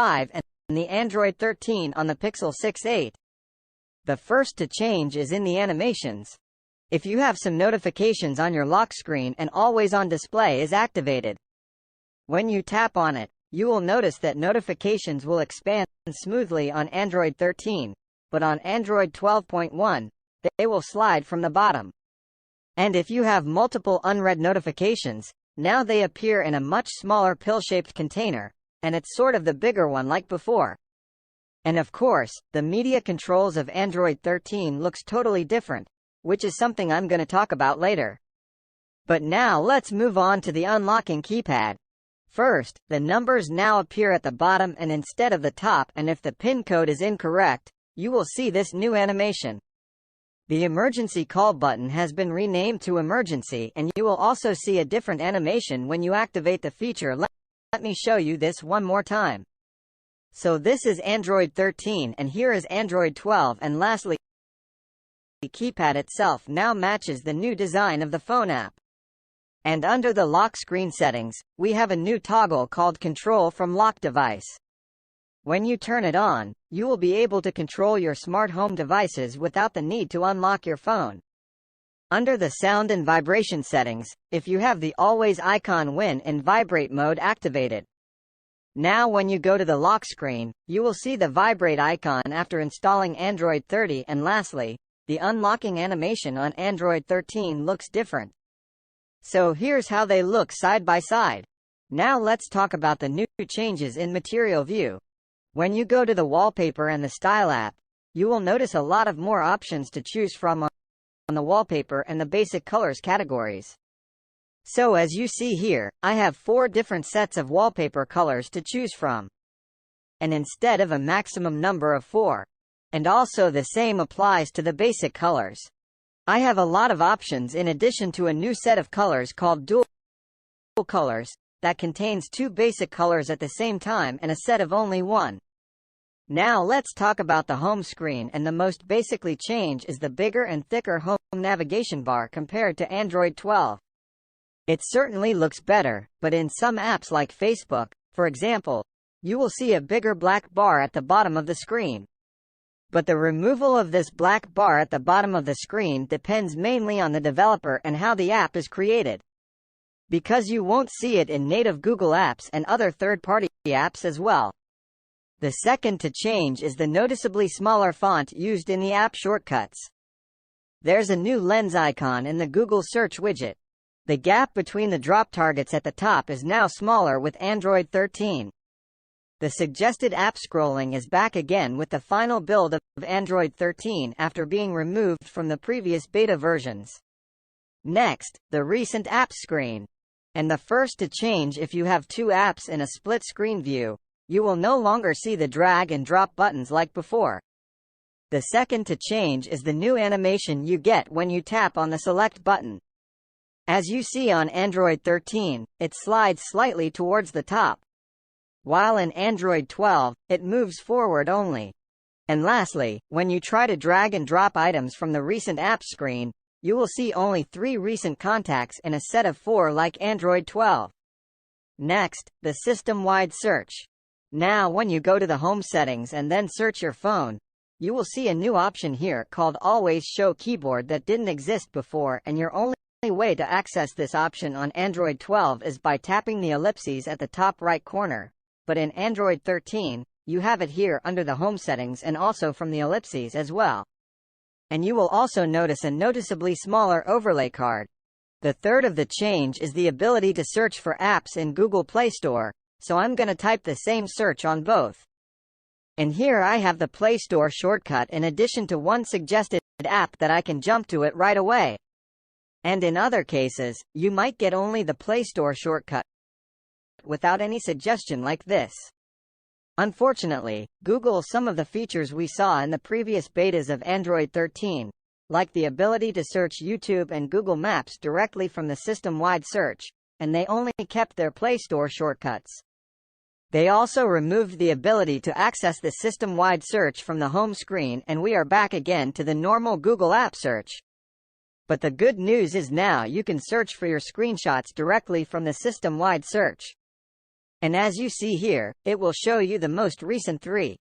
5 and the Android 13 on the Pixel 6a. The first to change is in the animations. If you have some notifications on your lock screen and always on display is activated, when you tap on it, you will notice that notifications will expand smoothly on Android 13, but on Android 12.1, they will slide from the bottom. And if you have multiple unread notifications, now they appear in a much smaller pill-shaped container, and it's sort of the bigger one like before. And of course, the media controls of Android 13 looks totally different, which is something I'm going to talk about later. But now let's move on to the unlocking keypad. First, the numbers now appear at the bottom and instead of the top, and if the PIN code is incorrect, you will see this new animation. The emergency call button has been renamed to emergency, and you will also see a different animation when you activate the feature. Let me show you this one more time. So this is Android 13 and here is Android 12, and lastly, the keypad itself now matches the new design of the phone app. And under the lock screen settings, we have a new toggle called Control from Lock Device. When you turn it on, you will be able to control your smart home devices without the need to unlock your phone. Under the sound and vibration settings, if you have the Always icon when in vibrate mode activated. Now when you go to the lock screen, you will see the vibrate icon after installing Android 30, and lastly, the unlocking animation on Android 13 looks different. So here's how they look side by side. Now let's talk about the new changes in Material View. When you go to the Wallpaper and the Style app, you will notice a lot of more options to choose from on the wallpaper and the basic colors categories. So as you see here, I have 4 different sets of wallpaper colors to choose from. And instead of a maximum number of 4. And also the same applies to the basic colors. I have a lot of options in addition to a new set of colors called Dual Colors, that contains 2 basic colors at the same time and a set of only 1. Now let's talk about the home screen, and the most basically change is the bigger and thicker home navigation bar compared to Android 12. It certainly looks better, but in some apps like Facebook, for example, you will see a bigger black bar at the bottom of the screen. But the removal of this black bar at the bottom of the screen depends mainly on the developer and how the app is created. Because you won't see it in native Google apps and other third-party apps as well. The second to change is the noticeably smaller font used in the app shortcuts. There's a new lens icon in the Google search widget. The gap between the drop targets at the top is now smaller with Android 13. The suggested app scrolling is back again with the final build of Android 13 after being removed from the previous beta versions. Next, the recent apps screen. And the first to change, if you have 2 apps in a split screen view, you will no longer see the drag and drop buttons like before. The second to change is the new animation you get when you tap on the select button. As you see on Android 13, it slides slightly towards the top, while in Android 12, it moves forward only. And lastly, when you try to drag and drop items from the recent apps screen, you will see only 3 recent contacts in a set of 4 like Android 12. Next, the system-wide search. Now when you go to the home settings and then search your phone, you will see a new option here called Always Show Keyboard that didn't exist before, and your only way to access this option on Android 12 is by tapping the ellipses at the top right corner. But in Android 13, you have it here under the home settings and also from the ellipses as well. And you will also notice a noticeably smaller overlay card. The third of the change is the ability to search for apps in Google Play Store, so I'm going to type the same search on both. And here I have the Play Store shortcut in addition to 1 suggested app that I can jump to it right away. And in other cases, you might get only the Play Store shortcut without any suggestion like this. Unfortunately, Google some of the features we saw in the previous betas of Android 13, like the ability to search YouTube and Google Maps directly from the system-wide search, and they only kept their Play Store shortcuts. They also removed the ability to access the system-wide search from the home screen, and we are back again to the normal Google app search. But the good news is now you can search for your screenshots directly from the system-wide search. And as you see here, it will show you the most recent 3.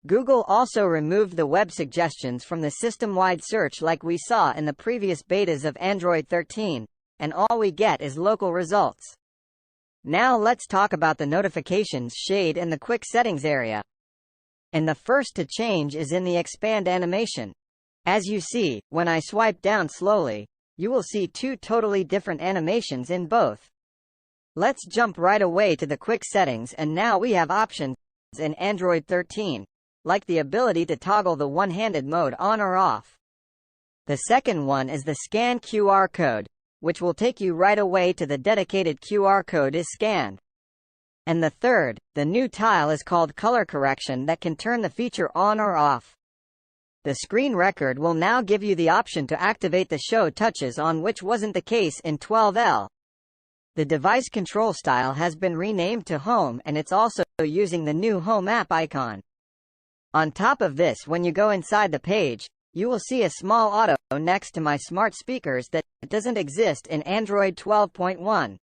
Google also removed the web suggestions from the system-wide search like we saw in the previous betas of Android 13, and all we get is local results. Now let's talk about the notifications shade in the quick settings area. And the first to change is in the expand animation. As you see, when I swipe down slowly, you will see 2 totally different animations in both. Let's jump right away to the quick settings, and now we have options in Android 13, like the ability to toggle the one-handed mode on or off. The second one is the scan QR code, which will take you right away to the dedicated QR code is scanned. And the third, the new tile, is called color correction that can turn the feature on or off. The screen record will now give you the option to activate the show touches on, which wasn't the case in 12L. The device control style has been renamed to Home, and it's also using the new Home app icon. On top of this, when you go inside the page, you will see a small auto next to my smart speakers that doesn't exist in Android 12.1.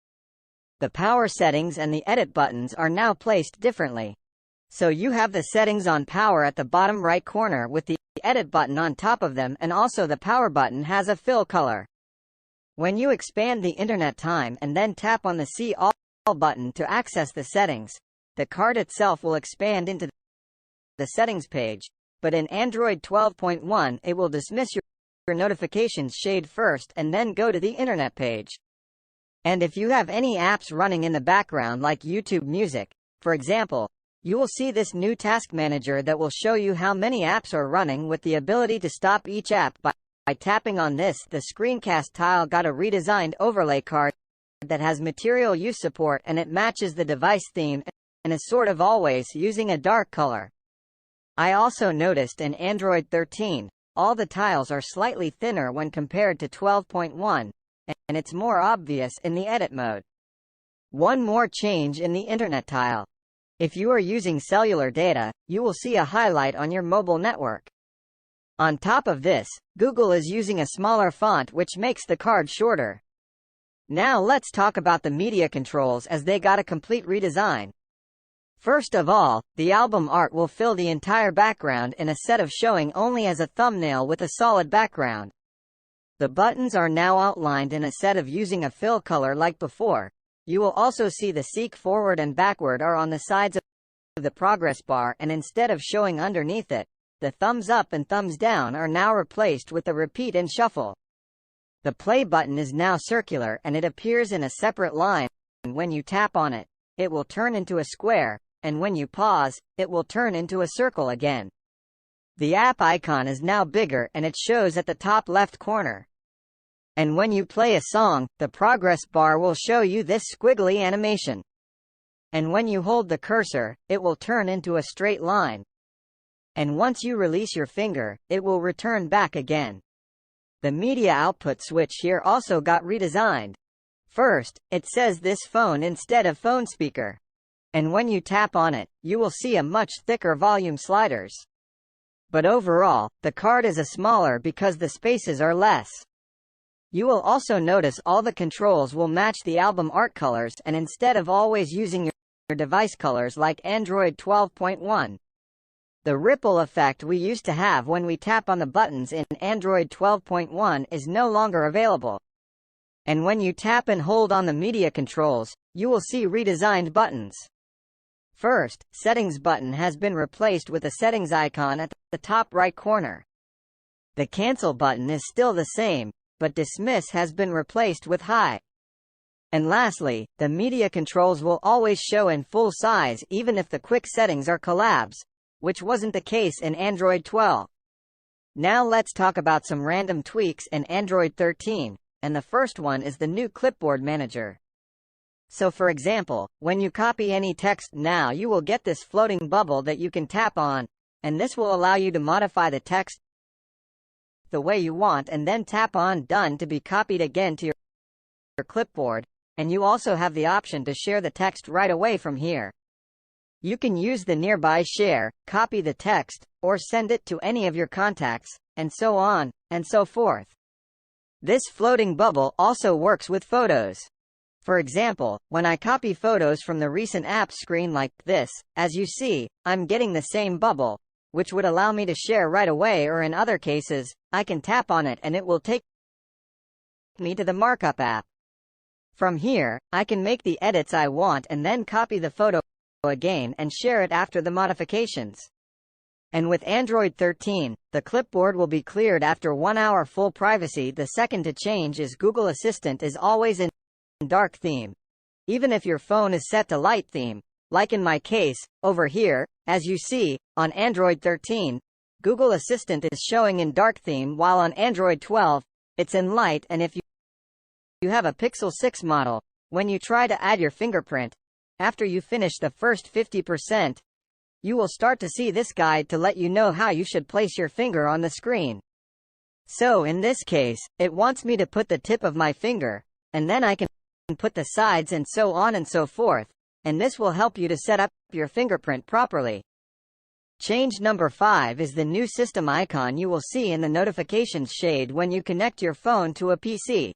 The power settings and the edit buttons are now placed differently. So you have the settings on power at the bottom right corner with the edit button on top of them, and also the power button has a fill color. When you expand the internet time and then tap on the See All button to access the settings, the card itself will expand into the settings page, but in Android 12.1 it will dismiss your notifications shade first and then go to the internet page. And if you have any apps running in the background like YouTube Music, for example, you will see this new task manager that will show you how many apps are running with the ability to stop each app by tapping on this. The screencast tile got a redesigned overlay card that has material use support, and it matches the device theme and is sort of always using a dark color. I also noticed in Android 13, all the tiles are slightly thinner when compared to 12.1, and it's more obvious in the edit mode. One more change in the internet tile. If you are using cellular data, you will see a highlight on your mobile network. On top of this, Google is using a smaller font which makes the card shorter. Now let's talk about the media controls, as they got a complete redesign. First of all, the album art will fill the entire background instead of showing only as a thumbnail with a solid background. The buttons are now outlined instead of using a fill color like before. You will also see the seek forward and backward are on the sides of the progress bar, and instead of showing underneath it, the thumbs up and thumbs down are now replaced with the repeat and shuffle. The play button is now circular and it appears in a separate line. When you tap on it, it will turn into a square, and when you pause, it will turn into a circle again. The app icon is now bigger and it shows at the top left corner. And when you play a song, the progress bar will show you this squiggly animation. And when you hold the cursor, it will turn into a straight line. And once you release your finger, it will return back again. The media output switch here also got redesigned. First, it says this phone instead of phone speaker. And when you tap on it, you will see a much thicker volume sliders. But overall, the card is a smaller because the spaces are less. You will also notice all the controls will match the album art colors, and instead of always using your device colors like Android 12.1. The ripple effect we used to have when we tap on the buttons in Android 12.1 is no longer available. And when you tap and hold on the media controls, you will see redesigned buttons. First, Settings button has been replaced with a settings icon at the top right corner. The Cancel button is still the same, but Dismiss has been replaced with High. And lastly, the media controls will always show in full size even if the quick settings are collabs, which wasn't the case in Android 12. Now let's talk about some random tweaks in Android 13, and the first one is the new clipboard manager. So for example, when you copy any text now, you will get this floating bubble that you can tap on, and this will allow you to modify the text the way you want and then tap on Done to be copied again to your clipboard, and you also have the option to share the text right away from here. You can use the nearby share, copy the text, or send it to any of your contacts, and so on, and so forth. This floating bubble also works with photos. For example, when I copy photos from the recent apps screen like this, as you see, I'm getting the same bubble, which would allow me to share right away, or in other cases, I can tap on it and it will take me to the markup app. From here, I can make the edits I want and then copy the photo again and share it after the modifications. And with Android 13, the clipboard will be cleared after 1 hour. Full privacy. The second to change is Google Assistant is always in dark theme. Even if your phone is set to light theme, like in my case, over here, as you see, on Android 13, Google Assistant is showing in dark theme, while on Android 12, it's in light. And if you have a Pixel 6 model, when you try to add your fingerprint, after you finish the first 50%, you will start to see this guide to let you know how you should place your finger on the screen. So in this case, it wants me to put the tip of my finger, and then I can put the sides and so on and so forth, and this will help you to set up your fingerprint properly. Change number 5 is the new system icon you will see in the notifications shade when you connect your phone to a PC.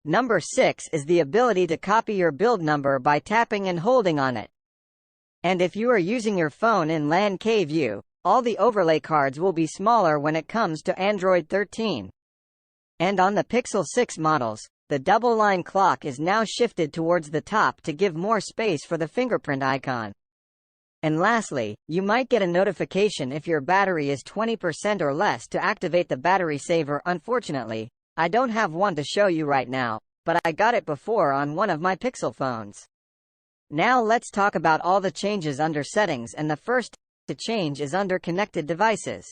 Number 6 is the ability to copy your build number by tapping and holding on it. And if you are using your phone in LAN-K view, all the overlay cards will be smaller when it comes to Android 13. And on the Pixel 6 models, the double-line clock is now shifted towards the top to give more space for the fingerprint icon. And lastly, you might get a notification if your battery is 20% or less to activate the battery saver. Unfortunately, I don't have one to show you right now, but I got it before on one of my Pixel phones. Now let's talk about all the changes under settings, and the first to change is under connected devices.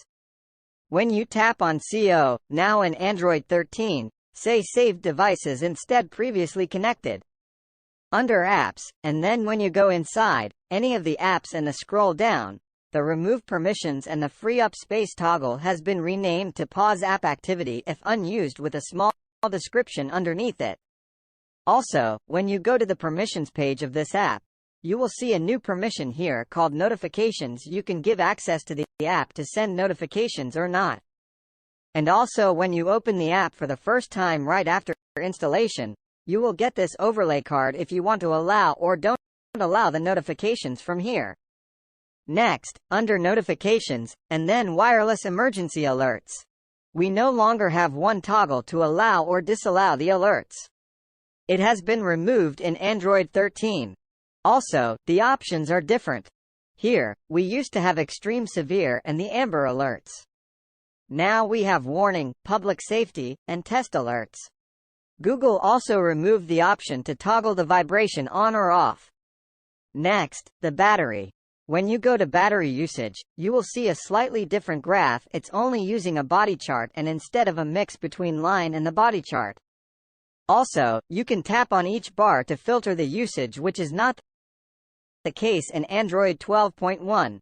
When you tap on CO, now in Android 13, say saved devices instead previously connected. Under apps, and then when you go inside any of the apps and the scroll down, the remove permissions and the free up space toggle has been renamed to pause app activity if unused, with a small description underneath it. Also, when you go to the permissions page of this app, you will see a new permission here called notifications. You can give access to the app to send notifications or not. And also, when you open the app for the first time right after installation, you will get this overlay card if you want to allow or don't allow the notifications from here. Next, under notifications, and then wireless emergency alerts, we no longer have one toggle to allow or disallow the alerts. It has been removed in Android 13. Also, the options are different. Here, we used to have extreme severe and the amber alerts. Now we have warning, public safety, and test alerts. Google also removed the option to toggle the vibration on or off. Next, the battery. When you go to battery usage, you will see a slightly different graph. It's only using a body chart and instead of a mix between line and the body chart. Also, you can tap on each bar to filter the usage, which is not the case in Android 12.1.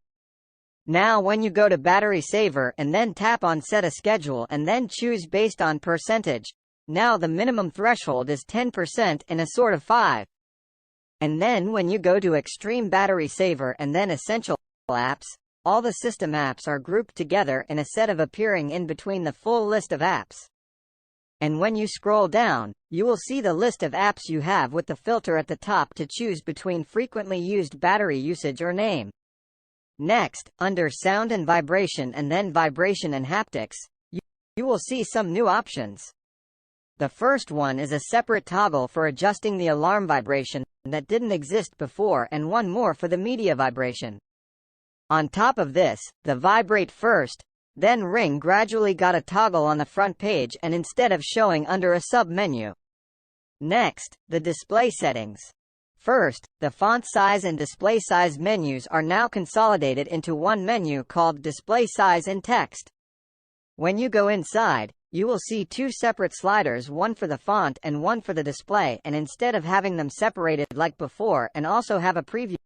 Now when you go to battery saver and then tap on set a schedule and then choose based on percentage, now the minimum threshold is 10% in a sort of 5. And then when you go to extreme battery saver and then essential apps, all the system apps are grouped together in a set of appearing in between the full list of apps. And when you scroll down, you will see the list of apps you have with the filter at the top to choose between frequently used battery usage or name. Next, under sound and vibration and then vibration and haptics, you will see some new options. The first one is a separate toggle for adjusting the alarm vibration that didn't exist before, and one more for the media vibration. On top of this, the vibrate first, then ring gradually got a toggle on the front page and instead of showing under a sub-menu. Next, the display settings. First, the font size and display size menus are now consolidated into one menu called display size and text. When you go inside, you will see two separate sliders, one for the font and one for the display, and instead of having them separated like before, and also have a preview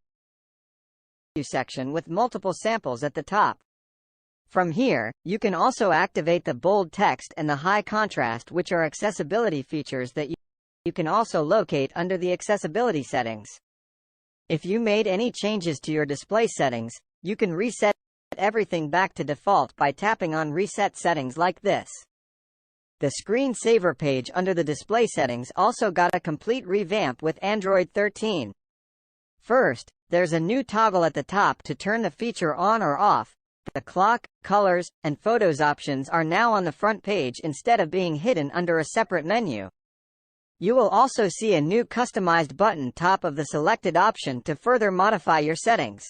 section with multiple samples at the top. From here, you can also activate the bold text and the high contrast, which are accessibility features that you can also locate under the accessibility settings. If you made any changes to your display settings, you can reset everything back to default by tapping on Reset Settings like this. The screensaver page under the display settings also got a complete revamp with Android 13. First, there's a new toggle at the top to turn the feature on or off. The clock, colors, and photos options are now on the front page instead of being hidden under a separate menu. You will also see a new customized button top of the selected option to further modify your settings.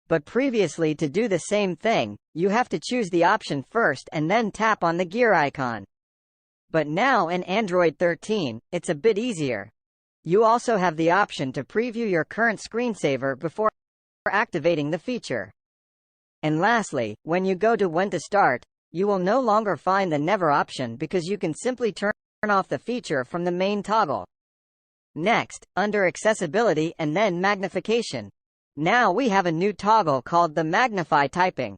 But previously, to do the same thing, you have to choose the option first and then tap on the gear icon. But now in Android 13, it's a bit easier. You also have the option to preview your current screensaver before activating the feature. And lastly, when you go to when to start, you will no longer find the never option because you can simply turn off the feature from the main toggle. Next, under accessibility and then magnification. Now we have a new toggle called the magnify typing.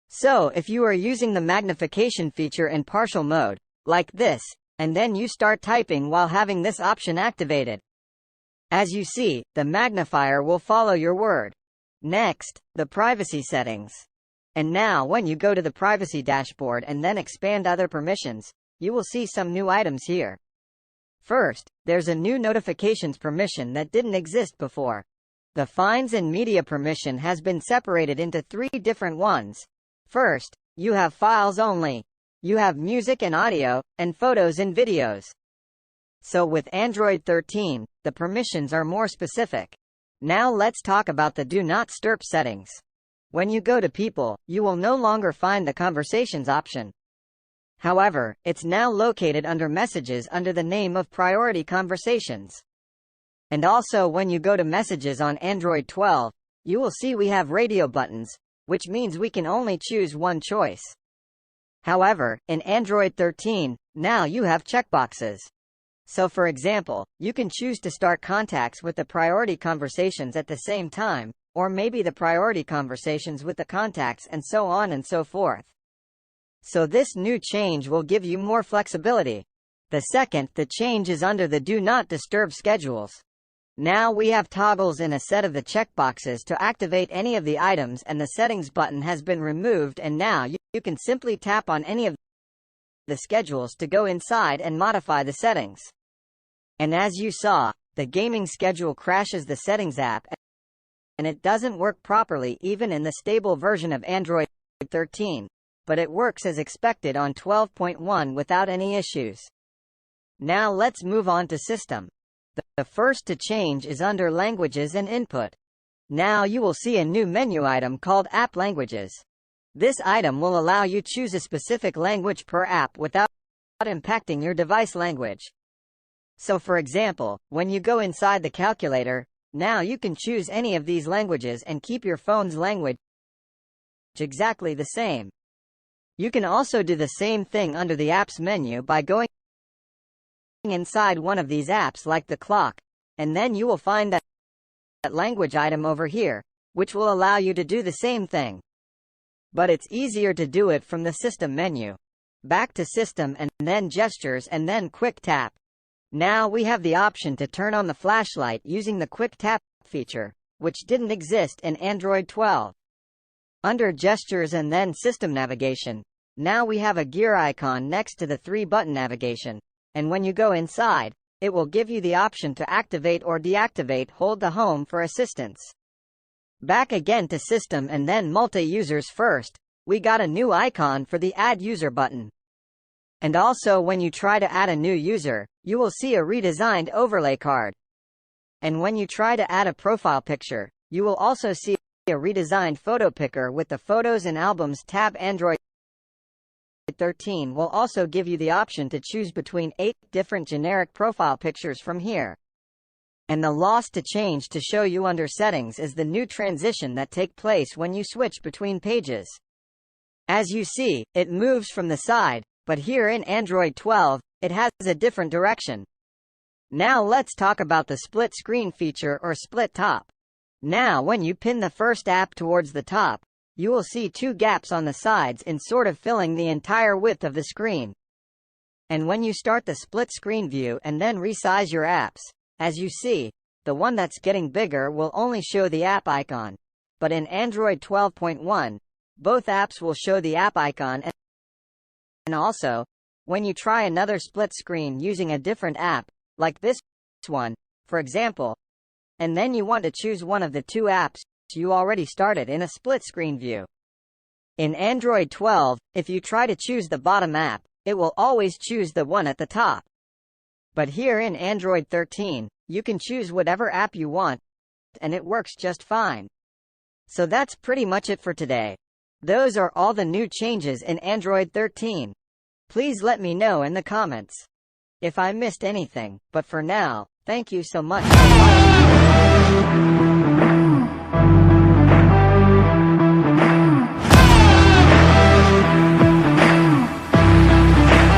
So if you are using the magnification feature in partial mode, like this, and then you start typing while having this option activated, as you see, the magnifier will follow your word. Next, the privacy settings. And now when you go to the privacy dashboard and then expand other permissions, you will see some new items here. First, there's a new notifications permission that didn't exist before. The fines and media permission has been separated into 3 different ones. First, you have files only. You have music and audio, and photos and videos. So with Android 13, the permissions are more specific. Now let's talk about the Do Not Disturb settings. When you go to People, you will no longer find the Conversations option. However, it's now located under Messages under the name of Priority Conversations. And also when you go to Messages on Android 12, you will see we have radio buttons, which means we can only choose one choice. However, in Android 13, now you have checkboxes. So for example, you can choose to start contacts with the priority conversations at the same time, or maybe the priority conversations with the contacts and so on and so forth. So this new change will give you more flexibility. The second, the change is under the Do Not Disturb schedules. Now we have toggles in a set of the checkboxes to activate any of the items, and the settings button has been removed, and now you can simply tap on any of the schedules to go inside and modify the settings. And as you saw, the gaming schedule crashes the settings app, and it doesn't work properly even in the stable version of Android 13, but it works as expected on 12.1 without any issues. Now let's move on to System. The first to change is under Languages and Input. Now you will see a new menu item called App Languages. This item will allow you to choose a specific language per app without impacting your device language. So for example, when you go inside the calculator, now you can choose any of these languages and keep your phone's language exactly the same. You can also do the same thing under the Apps menu by going inside one of these apps like the clock, and then you will find that language item over here, which will allow you to do the same thing. But it's easier to do it from the System menu. Back to System and then Gestures and then Quick Tap. Now we have the option to turn on the flashlight using the Quick Tap feature, which didn't exist in Android 12. Under Gestures and then System Navigation, now we have a gear icon next to the 3-button navigation. And when you go inside, it will give you the option to activate or deactivate. Hold the home for assistance. Back again to System and then Multi-Users. First, we got a new icon for the Add User button. And also when you try to add a new user, you will see a redesigned overlay card. And when you try to add a profile picture, you will also see a redesigned photo picker with the Photos and Albums tab. Android 13 will also give you the option to choose between 8 different generic profile pictures from here. And the lost to change to show you under Settings is the new transition that take place when you switch between pages. As you see, it moves from the side, but here in Android 12, it has a different direction. Now let's talk about the split screen feature or split top. Now when you pin the first app towards the top, you will see 2 gaps on the sides in sort of filling the entire width of the screen. And when you start the split screen view and then resize your apps, as you see, the one that's getting bigger will only show the app icon. But in Android 12.1, both apps will show the app icon, and also, When you try another split screen using a different app, like this one, for example, and then you want to choose one of the two apps you already started in a split screen view. In Android 12, if you try to choose the bottom app, it will always choose the one at the top. But here in Android 13, you can choose whatever app you want, and it works just fine. So that's pretty much it for today. Those are all the new changes in Android 13. Please let me know in the comments if I missed anything, but for now, thank you so much for watching.